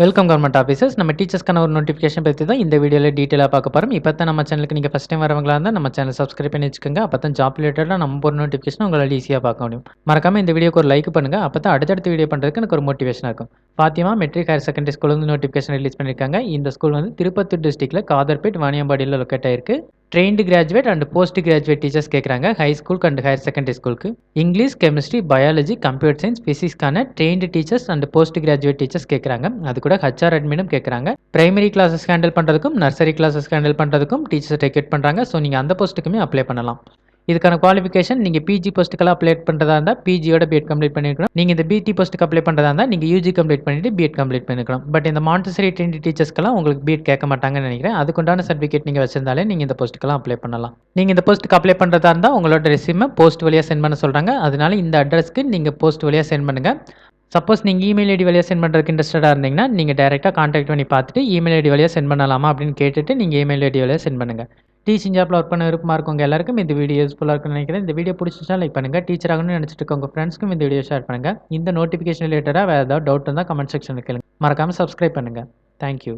Welcome government officers. நம்ம டீச்சர்ஸ்க்கான ஒரு notification பற்றி தான் இந்த வீடியோவில் டீட்டெயிலாக பார்க்க போகிறோம். இப்போ தான் நம்ம சேனலுக்கு நீங்கள் ஃபஸ்ட் டைம் வரவங்களா இருந்தால் நம்ம சேனல் சப்ஸ்கிரைப் பண்ணி வச்சுக்கோங்க. அப்போ தான் ஜாப் ரிலேட்டடாக நம்ம ஒரு நோட்டிஃபிகேஷன் உங்களால் ஈஸியாக பார்க்க முடியும். மறக்காமல் இந்த வீடியோக்கு ஒரு லைக் பண்ணுங்கள். அப்போ தான் அடுத்தடுத்த வீடியோ பண்ணுறதுக்கு எனக்கு ஒரு மோட்டிவேஷனாக இருக்கும். Fathima matric higher secondary school வந்து நோட்டிஃபிகேஷன் ரிலீஸ் பண்ணியிருக்காங்க. இந்த ஸ்கூல் வந்து திருப்பத்தூர் டிஸ்ட்ரிக்ட்டில் காதர்பேட் வாணியம்பாடியில் லொக்கேட் ஆயிருக்கு. Trained graduate and post graduate teachers கேட்குறாங்க. High school and higher secondary ஸ்கூலுக்கு English, chemistry, biology, computer science, ஃபிசிக்ஸ்க்கான trained teachers and post graduate teachers கேட்குறாங்க. அது கூட ஹச்ஆர் அட்மினும் கேட்குறாங்க. பிரைமரி கிளாஸஸ் ஹேண்டில் பண்ணுறதுக்கும் நர்சரி கிளாஸஸ் ஹேண்டில் பண்ணுறதுக்கும் டீச்சர்ஸ் ரெக்ரூட் பண்ணுறாங்க. ஸோ நீங்கள் அந்த போஸ்ட்டுக்குமே அப்ளை பண்ணலாம். இதுக்கான குவாலிஃபிகேஷன் நீங்கள் பிஜி போஸ்ட்டுக்கெல்லாம் அப்ளை பண்ணுறதா இருந்தால் பிஜியோட பிஎட் கம்ப்ளீட் பண்ணிருக்கணும். நீங்கள் இந்த பிடி போஸ்ட்டுக்கு அப்ளை பண்ணுறதா இருந்தால் நீங்கள் யூஜி கம்ப்ளீட் பண்ணிட்டு பிஎட் கம்ப்ளீட் பண்ணிருக்கணும். பட் இந்த மாண்டசரி ட்ரெயின்டு டீச்சர்ஸ்க்கெல்லாம் உங்களுக்கு பிஎட் கேட்க மாட்டாங்கன்னு நினைக்கிறேன். அதுக்குண்டான சர்டிஃபிகேட் நீங்கள் வச்சிருந்தாலே நீங்கள் இந்த போஸ்ட்டுக்கெல்லாம் அப்ளை பண்ணலாம். நீங்கள் இந்த போஸ்ட்டுக்கு அப்ளை பண்ணுறதா இருந்தால் உங்களோட ரெஸ்யூமை போஸ்ட் வழியாக சென்ட் பண்ண சொல்கிறாங்க. அதனால இந்த அட்ரஸ்க்கு நீங்கள் போஸ்ட் வழியாக சென்ட் பண்ணுங்கள். சப்போஸ் நீங்கள் இமெயில் ஐடி வழியாக சென்ட் பண்ணுறதுக்கு இன்ட்ரெஸ்டடாக இருந்தீங்கன்னா நீங்கள் டேரெக்டாக கான்டாக்ட் பண்ணி பார்த்துட்டு இமெயில் ஐடி வழியாக சென்ட் பண்ணலாமா அப்படின்னு கேட்டுட்டு நீங்கள் இமெயில் ஐடி வழியாக சென்ட் பண்ணுங்கள். டீச்சிங் ஜாப்பில் ஒர்க் பண்ண விருப்பமாக இருக்கவங்க எல்லாருக்கும் இந்த வீடியோ யூஸ்ஃபுல்லாக இருக்குன்னு நினைக்கிறேன். இந்த வீடியோ பிடிச்சிச்சா லைக் பண்ணுங்கள். டீச்சர் ஆகணும்னு நினச்சிட்டு இருக்க உங்கள் ஃப்ரெண்ட்ஸ்க்கும் இந்த வீடியோ ஷேர் பண்ணுங்கள். இந்த நோட்டிஃபிகேஷன் ரிலேட்டடாக வேறு ஏதாவது டவுட் இருந்தால் கமெண்ட் செக்ஷனில் கேளுங்க. மறக்காமல் சப்ஸ்கிரைப் பண்ணுங்கள். தேங்க்யூ.